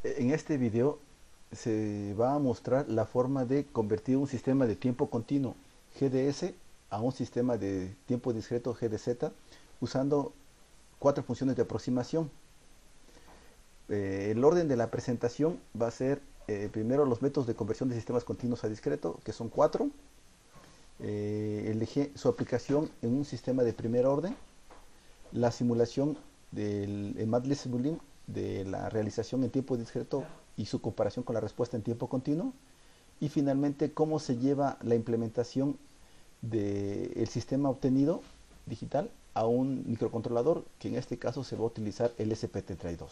En este video se va a mostrar la forma de convertir un sistema de tiempo continuo GDS a un sistema de tiempo discreto GDZ usando cuatro funciones de aproximación. El orden de la presentación va a ser primero los métodos de conversión de sistemas continuos a discreto, que son cuatro. Elige su aplicación en un sistema de primer orden, la simulación del MATLAB de la realización en tiempo discreto y su comparación con la respuesta en tiempo continuo, y finalmente cómo se lleva la implementación del sistema obtenido digital a un microcontrolador, que en este caso se va a utilizar el SPT32.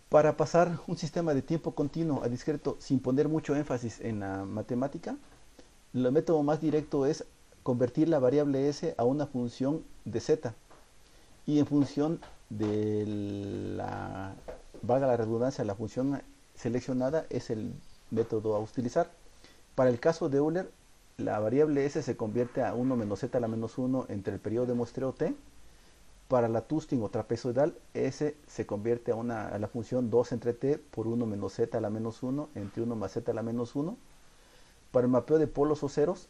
Para pasar un sistema de tiempo continuo a discreto sin poner mucho énfasis en la matemática, el método más directo es convertir la variable s a una función de z, y en función de la, valga la redundancia, la función seleccionada es el método a utilizar. Para el caso de Euler, la variable s se convierte a 1 menos z a la menos 1 entre el periodo de muestreo t. Para la Tusting o trapezoidal, s se convierte a la función 2 entre t por 1 menos z a la menos 1 entre 1 más z a la menos 1. Para el mapeo de polos o ceros,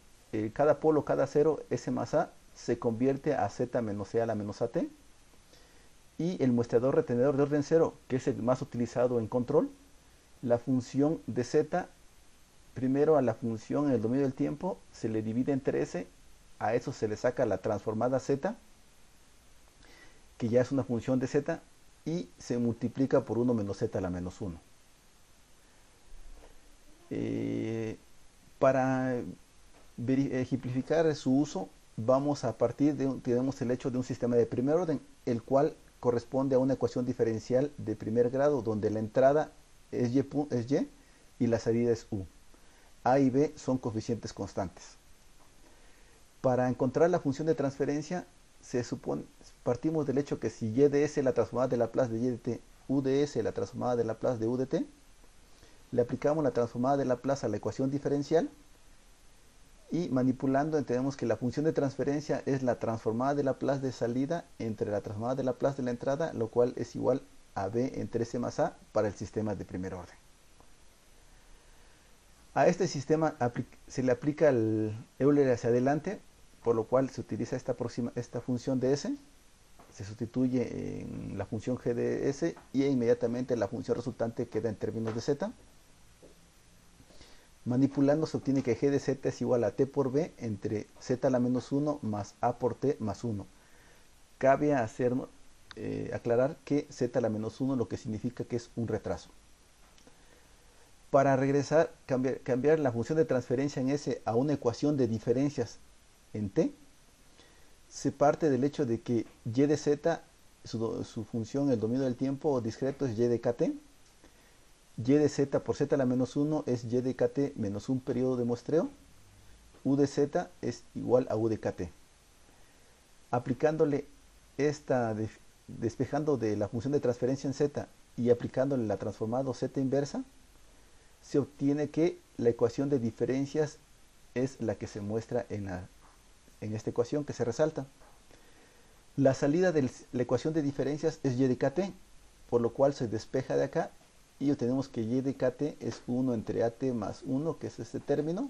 cada polo, cada cero, s más a, se convierte a z menos e a la menos at. Y el muestreador retenedor de orden 0, que es el más utilizado en control, la función de z, primero a la función en el dominio del tiempo, se le divide entre s, a eso se le saca la transformada z, que ya es una función de z, y se multiplica por 1 menos z a la menos 1. Para ejemplificar su uso, vamos a partir tenemos el hecho de un sistema de primer orden, el cual corresponde a una ecuación diferencial de primer grado, donde la entrada es y y la salida es u. A y b son coeficientes constantes. Para encontrar la función de transferencia, partimos del hecho que si y de s la transformada de Laplace de y de t, u de s la transformada de Laplace de u de t, le aplicamos la transformada de Laplace a la ecuación diferencial, y manipulando tenemos que la función de transferencia es la transformada de Laplace de salida entre la transformada de Laplace de la entrada, lo cual es igual a b entre s más a para el sistema de primer orden. A este sistema se le aplica el Euler hacia adelante, por lo cual se utiliza esta función de s, se sustituye en la función g de s, y inmediatamente la función resultante queda en términos de z. Manipulando se obtiene que g de z es igual a t por b entre z a la menos 1 más a por t más 1. Cabe aclarar que z a la menos 1 lo que significa que es un retraso. Para regresar, cambiar la función de transferencia en s a una ecuación de diferencias en t, se parte del hecho de que y de z, su función en el dominio del tiempo discreto es y de kt, y de z por z a la menos 1 es y de kt menos un periodo de muestreo, u de z es igual a u de kt. Aplicándole despejando de la función de transferencia en z y aplicándole la transformada z inversa, se obtiene que la ecuación de diferencias es la que se muestra en esta ecuación que se resalta. La salida de la ecuación de diferencias es y de kt, por lo cual se despeja de acá y obtenemos que y de kt es 1 entre at más 1, que es este término,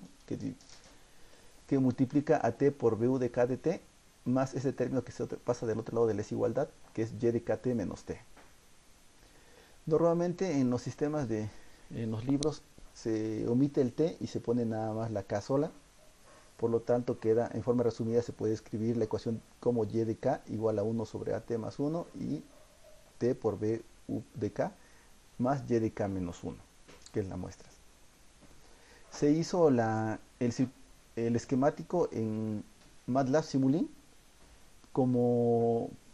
que multiplica a t por bu de k de t, más ese término que se pasa del otro lado de la desigualdad, que es y de kt menos t. Normalmente en los sistemas en los libros se omite el t y se pone nada más la k sola. Por lo tanto, queda en forma resumida, se puede escribir la ecuación como y de k igual a 1 sobre at más 1 y t por b u de k más y de k menos 1, que es la muestra. Se hizo el esquemático en MATLAB Simulink,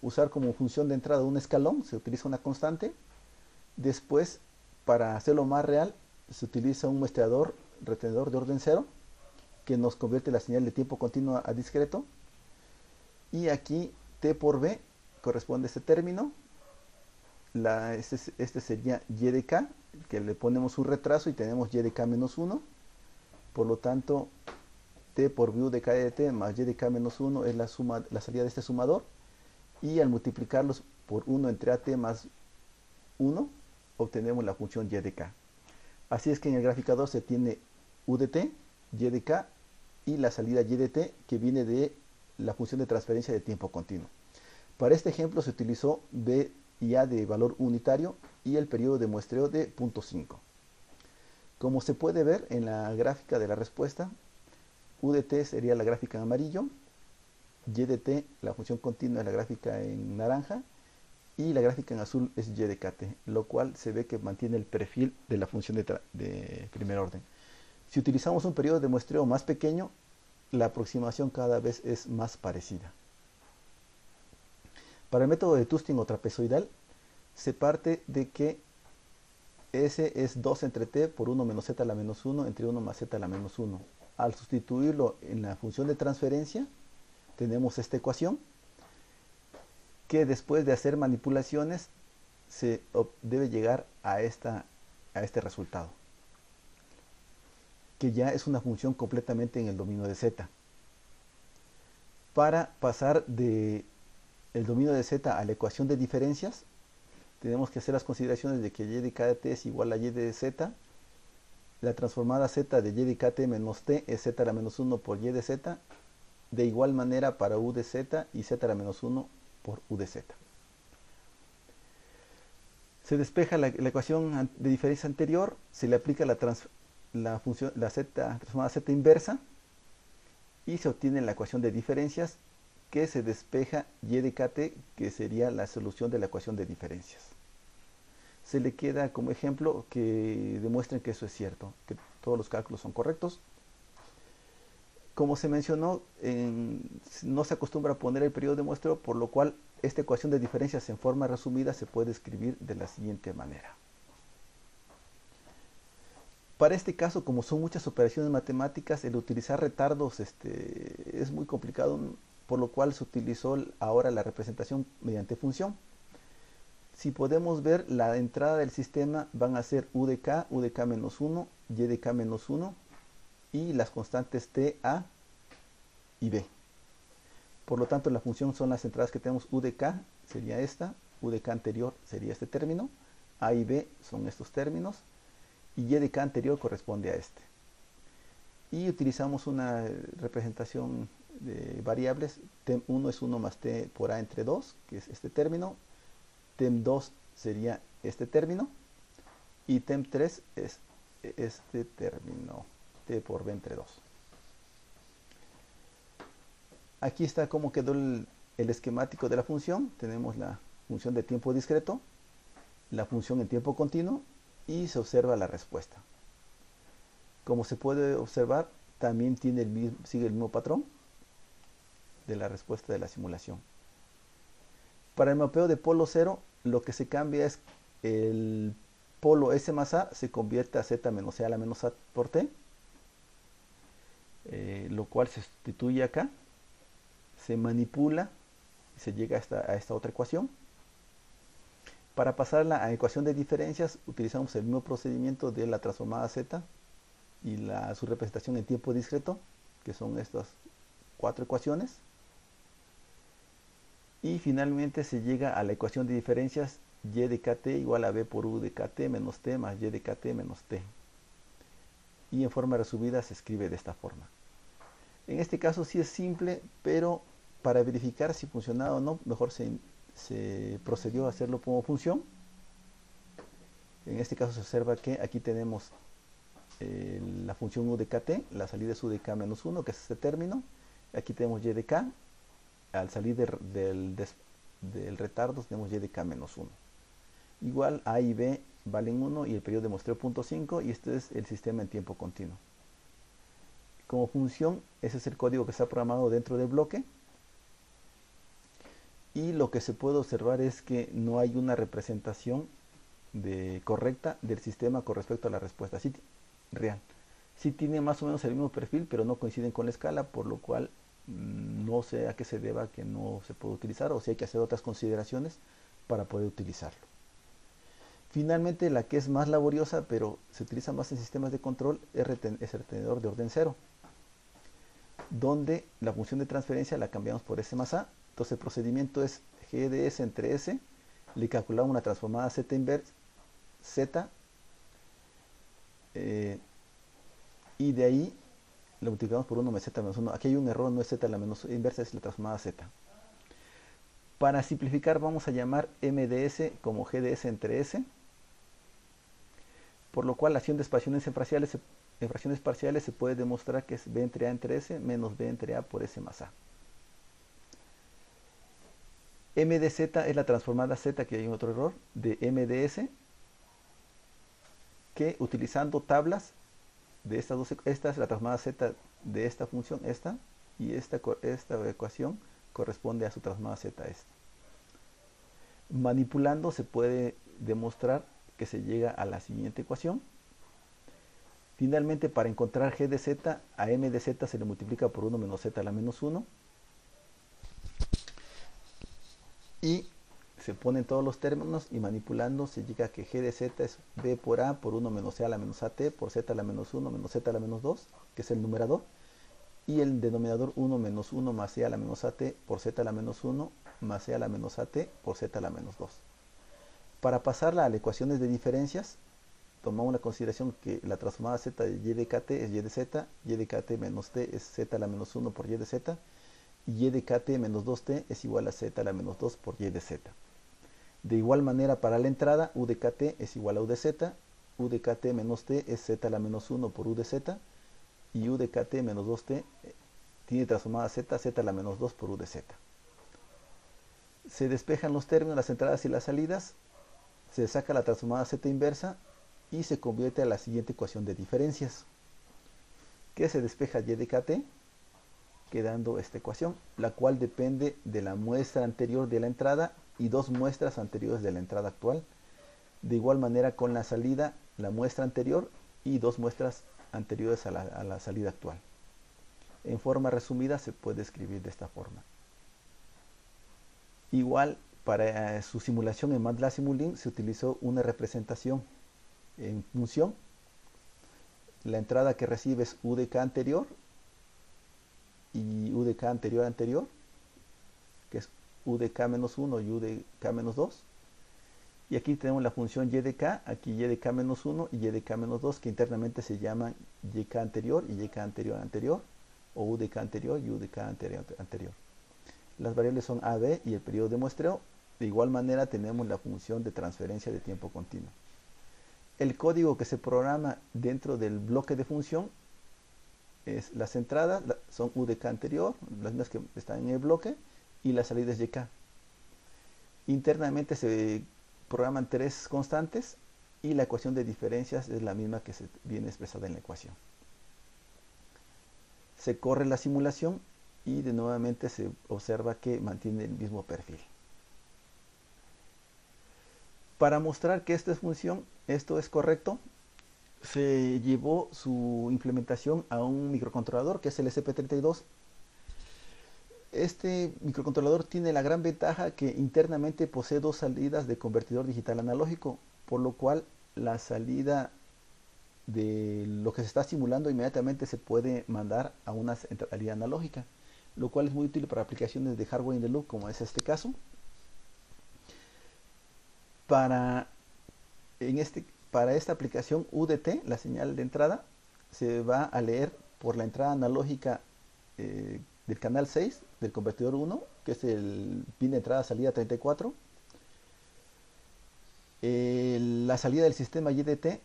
usar como función de entrada un escalón, se utiliza una constante. Después, para hacerlo más real, se utiliza un muestreador retenedor de orden 0, que nos convierte la señal de tiempo continuo a discreto. Y aquí t por b corresponde a este término. Este sería y de k, que le ponemos un retraso y tenemos y de k menos 1. Por lo tanto, t por bu de k de t más y de k menos 1 es la salida de este sumador. Y al multiplicarlos por 1 entre at más 1, obtenemos la función y de k. Así es que en el graficador se tiene u de t, y de k y la salida y de t que viene de la función de transferencia de tiempo continuo. Para este ejemplo se utilizó b y a de valor unitario y el periodo de muestreo de 0.5. Como se puede ver en la gráfica de la respuesta, u de t sería la gráfica en amarillo, y de t, la función continua, es la gráfica en naranja, y la gráfica en azul es y de kt, lo cual se ve que mantiene el perfil de la función de primer orden. Si utilizamos un periodo de muestreo más pequeño, la aproximación cada vez es más parecida. Para el método de Tusting o trapezoidal, se parte de que S es 2 entre t por 1 menos z a la menos 1 entre 1 más z a la menos 1. Al sustituirlo en la función de transferencia, tenemos esta ecuación que después de hacer manipulaciones se debe llegar a este resultado, que ya es una función completamente en el dominio de z. Para pasar del dominio de z a la ecuación de diferencias, tenemos que hacer las consideraciones de que y de kt es igual a y de z. La transformada z de y de kt menos t es z a la menos 1 por y de z. De igual manera para u de z y z a la menos 1 por u de z. Se despeja la ecuación de diferencia anterior, se le aplica la función, la z transformada z inversa y se obtiene la ecuación de diferencias, que se despeja y de kt, que sería la solución de la ecuación de diferencias. Se le queda como ejemplo que demuestren que eso es cierto, que todos los cálculos son correctos. Como se mencionó, no se acostumbra a poner el periodo de muestreo, por lo cual esta ecuación de diferencias en forma resumida se puede escribir de la siguiente manera. Para este caso, como son muchas operaciones matemáticas, el utilizar retardos es muy complicado, por lo cual se utilizó ahora la representación mediante función. Si podemos ver, la entrada del sistema van a ser u de k menos 1, y de k menos 1, y las constantes t, a y b. Por lo tanto, la función son las entradas que tenemos. U de k sería esta, u de k anterior sería este término, a y b son estos términos, y y de k anterior corresponde a este. Y utilizamos una representación de variables. Tem1 es 1 más t por a entre 2, que es este término. Tem2 sería este término. Y Tem3 es este término, t por b entre 2. Aquí está cómo quedó el esquemático de la función. Tenemos la función de tiempo discreto, la función en tiempo continuo y se observa la respuesta. Como se puede observar, también sigue el mismo patrón de la respuesta de la simulación. Para el mapeo de polo 0, lo que se cambia es el polo S más A se convierte a Z menos C a la menos A por T, lo cual se sustituye acá, se manipula y se llega a esta otra ecuación. Para pasarla a ecuación de diferencias, utilizamos el mismo procedimiento de la transformada Z y su representación en tiempo discreto, que son estas 4 ecuaciones. Y finalmente se llega a la ecuación de diferencias y de kt igual a b por u de kt menos t más y de kt menos t. Y en forma resumida se escribe de esta forma. En este caso sí es simple, pero para verificar si funcionaba o no, mejor se procedió a hacerlo como función. En este caso se observa que aquí tenemos la función u de kt, la salida es u de k menos 1, que es este término. Aquí tenemos y de k, al salir del retardo tenemos y de k menos 1. Igual a y b valen 1 y el periodo de muestreo 0.5, y este es el sistema en tiempo continuo. Como función, ese es el código que está programado dentro del bloque. Y lo que se puede observar es que no hay una representación correcta del sistema con respecto a la respuesta real. Sí tiene más o menos el mismo perfil, pero no coinciden con la escala, por lo cual no sé a qué se deba que no se puede utilizar, o si hay que hacer otras consideraciones para poder utilizarlo. Finalmente, la que es más laboriosa, pero se utiliza más en sistemas de control, es el retenedor de orden 0, donde la función de transferencia la cambiamos por S más A. Entonces el procedimiento es G de S entre S, le calculamos una transformada z inversa, z, y de ahí lo multiplicamos por 1 menos z menos 1. Aquí hay un error, no es z la menos inversa, es la transformada z. Para simplificar vamos a llamar m de s como g de s entre s, por lo cual la acción de expansión en fracciones parciales se puede demostrar que es b entre a entre s menos b entre a por s más a. M de z es la transformada z, que hay otro error, de m de s, que utilizando tablas de estas dos, esta es la transformada z de esta función, esta, y esta ecuación corresponde a su transformada z esta. Manipulando se puede demostrar que se llega a la siguiente ecuación. Finalmente, para encontrar g de z, a m de z se le multiplica por 1 menos z a la menos 1. Y se ponen todos los términos y manipulando se llega a que g de z es b por a por 1 menos c a la menos at por z a la menos 1 menos z a la menos 2, que es el numerador. Y el denominador 1 menos 1 más c a la menos at por z a la menos 1 más c a la menos at por z a la menos 2. Para pasarla a las ecuaciones de diferencias, tomamos la consideración que la transformada z de y de kt es y de z, y de kt menos t es z a la menos 1 por y de z, y de kt menos 2t es igual a z a la menos 2 por y de z. De igual manera para la entrada, u de kt es igual a u de z, u de kt menos t es z a la menos 1 por u de z, y u de kt menos 2t tiene transformada z, z a la menos 2 por u de z. Se despejan los términos, las entradas y las salidas, se saca la transformada z inversa y se convierte a la siguiente ecuación de diferencias, que se despeja y de kt, quedando esta ecuación, la cual depende de la muestra anterior de la entrada y dos muestras anteriores de la entrada actual. De igual manera con la salida, la muestra anterior y dos muestras anteriores a la salida actual. En forma resumida se puede escribir de esta forma. Igual para su simulación en MATLAB Simulink se utilizó una representación en función. La entrada que recibe es u de k anterior y u de k anterior anterior, que es u de k menos 1 y u de k menos 2. Y aquí tenemos la función y de k, aquí y de k menos 1 y y de k menos 2, que internamente se llaman yk anterior y yk anterior anterior, o u de k anterior y u de k anterior anterior. Las variables son a, b y el periodo de muestreo. De igual manera tenemos la función de transferencia de tiempo continuo. El código que se programa dentro del bloque de función es las entradas, son u de k anterior, las mismas que están en el bloque, y las salidas yk. Internamente se programan tres constantes y la ecuación de diferencias es la misma que se viene expresada en la ecuación. Se corre la simulación y de nuevamente se observa que mantiene el mismo perfil. Para mostrar que esto es correcto, se llevó su implementación a un microcontrolador que es el SP32. Este microcontrolador tiene la gran ventaja que internamente posee dos salidas de convertidor digital analógico, por lo cual la salida de lo que se está simulando inmediatamente se puede mandar a una salida analógica, lo cual es muy útil para aplicaciones de hardware in the loop, como es este caso. Para esta aplicación UDT, la señal de entrada se va a leer por la entrada analógica del canal 6 del convertidor 1, que es el pin de entrada salida 34. La salida del sistema YDT,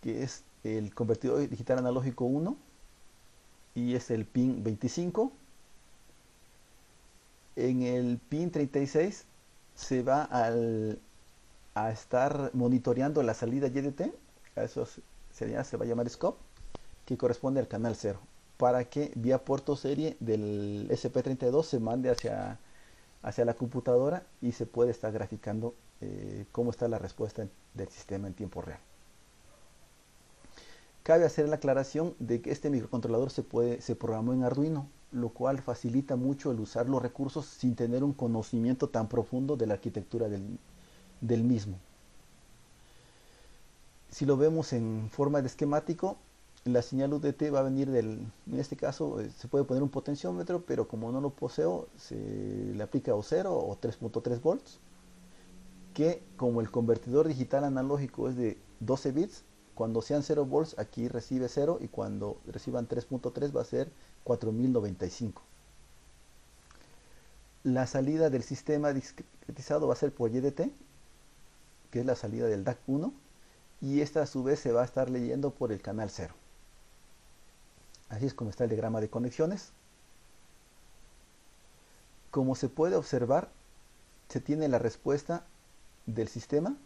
que es el convertidor digital analógico 1, y es el pin 25. En el pin 36 se va a estar monitoreando la salida YDT, a eso se va a llamar scope, que corresponde al canal 0, para que vía puerto serie del SP32 se mande hacia la computadora y se puede estar graficando cómo está la respuesta del sistema en tiempo real. Cabe hacer la aclaración de que este microcontrolador se programó en Arduino, lo cual facilita mucho el usar los recursos sin tener un conocimiento tan profundo de la arquitectura del mismo. Si lo vemos en forma de esquemático, la señal UDT va a venir en este caso se puede poner un potenciómetro, pero como no lo poseo, se le aplica o 0 o 3.3 volts. que como el convertidor digital analógico es de 12 bits, cuando sean 0 volts aquí recibe 0 y cuando reciban 3.3 va a ser 4095. La salida del sistema discretizado va a ser por YDT, que es la salida del DAC 1, y esta a su vez se va a estar leyendo por el canal 0. Así es como está el diagrama de conexiones. Como se puede observar, se tiene la respuesta del sistema.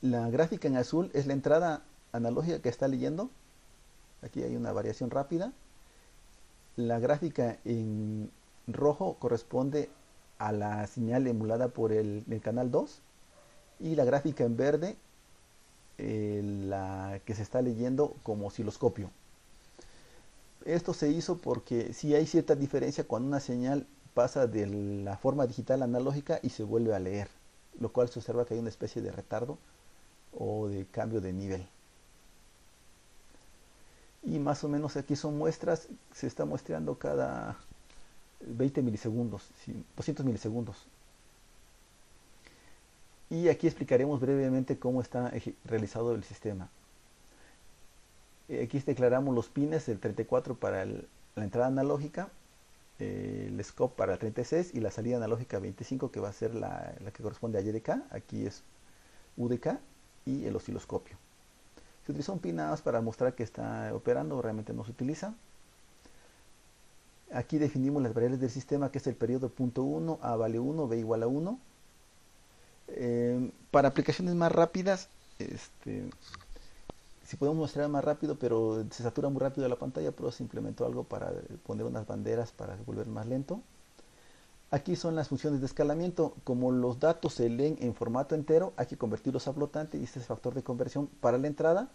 La gráfica en azul es la entrada analógica que está leyendo. Aquí hay una variación rápida. La gráfica en rojo corresponde a la señal emulada por el canal 2. Y la gráfica en verde, la que se está leyendo como osciloscopio. Esto se hizo porque sí hay cierta diferencia cuando una señal pasa de la forma digital analógica y se vuelve a leer, lo cual se observa que hay una especie de retardo o de cambio de nivel. Y más o menos aquí son muestras, se está muestreando cada 20 milisegundos, 200 milisegundos. Y aquí explicaremos brevemente cómo está realizado el sistema. Aquí declaramos los pines, el 34 para la entrada analógica, el scope para el 36 y la salida analógica 25 que va a ser la que corresponde a YDK. Aquí es UDK y el osciloscopio. Se utiliza un pin nada más para mostrar que está operando, realmente no se utiliza. Aquí definimos las variables del sistema, que es el periodo .1, A vale 1, B igual a 1. Para aplicaciones más rápidas, si podemos mostrar más rápido, pero se satura muy rápido la pantalla, pero se implementó algo para poner unas banderas para volver más lento. Aquí son las funciones de escalamiento. Como los datos se leen en formato entero, hay que convertirlos a flotante y este es el factor de conversión para la entrada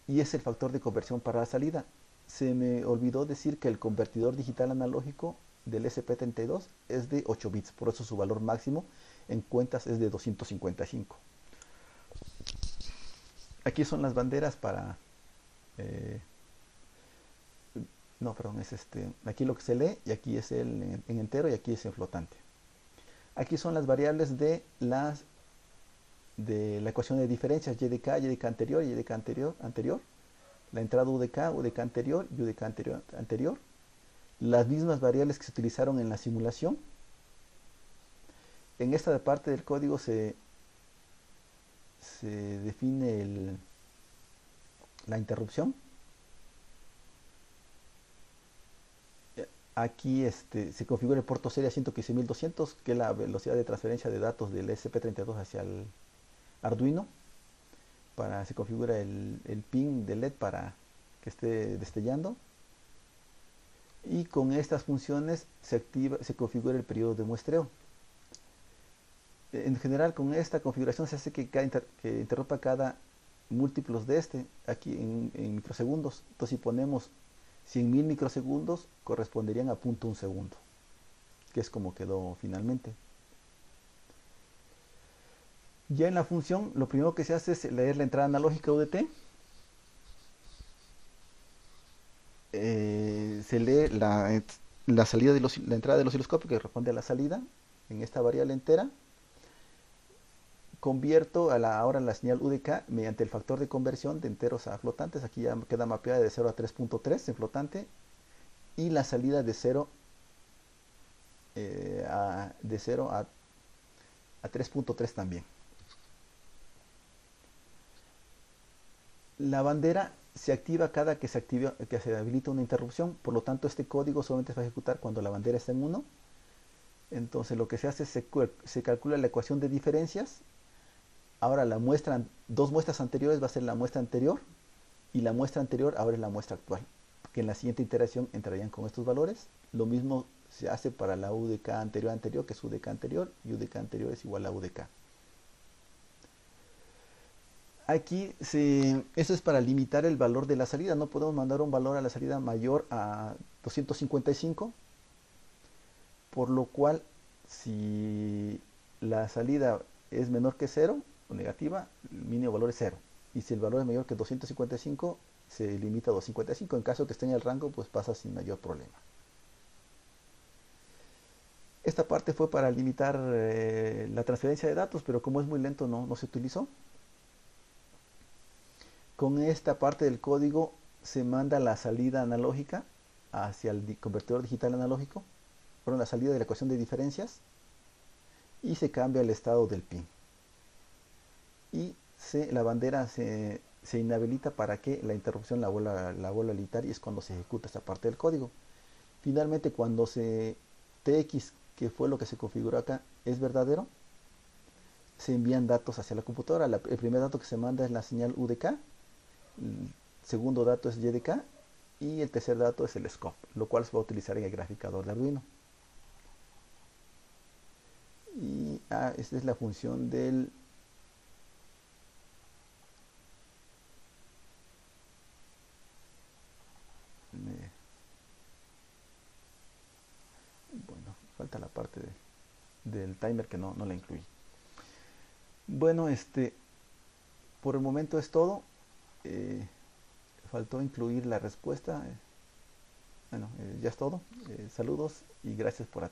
y es el factor de conversión para la salida. Se me olvidó decir que el convertidor digital analógico del SP32 es de 8 bits, por eso su valor máximo en cuentas es de 255. Aquí son las banderas para no, perdón, es aquí lo que se lee y aquí es en entero y aquí es en flotante. Aquí son las variables de la ecuación de diferencias, YDK, YDK anterior, YDK anterior, la entrada UDK, UDK anterior y UDK anterior, las mismas variables que se utilizaron en la simulación. En esta parte del código se define la interrupción. Aquí se configura el puerto serie 115.200, que es la velocidad de transferencia de datos del SP32 hacia el Arduino. Se configura el pin de LED para que esté destellando. Y con estas funciones se configura el periodo de muestreo. En general, con esta configuración se hace que interrumpa cada múltiplos de aquí en microsegundos. Entonces, si ponemos 100.000 microsegundos, corresponderían a 0.1 segundo, que es como quedó finalmente. Ya en la función, lo primero que se hace es leer la entrada analógica UDT. Se lee la salida la entrada del osciloscopio, que responde a la salida en esta variable entera. Convierto ahora la señal UDK mediante el factor de conversión de enteros a flotantes. Aquí ya queda mapeada de 0 a 3.3 en flotante. Y la salida de 0 a 3.3 también. La bandera se activa cada que se habilita una interrupción. Por lo tanto, este código solamente se va a ejecutar cuando la bandera está en 1. Entonces lo que se hace es se calcula la ecuación de diferencias. Ahora dos muestras anteriores va a ser la muestra anterior y la muestra anterior ahora es la muestra actual, que en la siguiente iteración entrarían con estos valores. Lo mismo se hace para la UDK anterior, que es UDK anterior, y UDK anterior es igual a UDK. Aquí eso es para limitar el valor de la salida. No podemos mandar un valor a la salida mayor a 255, por lo cual si la salida es menor que 0 o negativa, el mínimo valor es 0. Y si el valor es mayor que 255, se limita a 255. En caso que esté en el rango, pues pasa sin mayor problema. Esta parte fue para limitar la transferencia de datos, pero como es muy lento no se utilizó. Con esta parte del código se manda la salida analógica hacia el convertidor digital analógico, perdón, la salida de la ecuación de diferencias, y se cambia el estado del pin. Y la bandera se inhabilita para que la interrupción la vuelva a editar, y es cuando se ejecuta esta parte del código. Finalmente, cuando TX, que fue lo que se configuró acá, es verdadero, se envían datos hacia la computadora. El primer dato que se manda es la señal UDK, el segundo dato es YDK y el tercer dato es el scope, lo cual se va a utilizar en el graficador de Arduino. Y esta es la función del bueno, falta la parte del timer que no la incluí. Bueno, por el momento es todo. Faltó incluir la respuesta. Bueno, ya es todo. Saludos y gracias por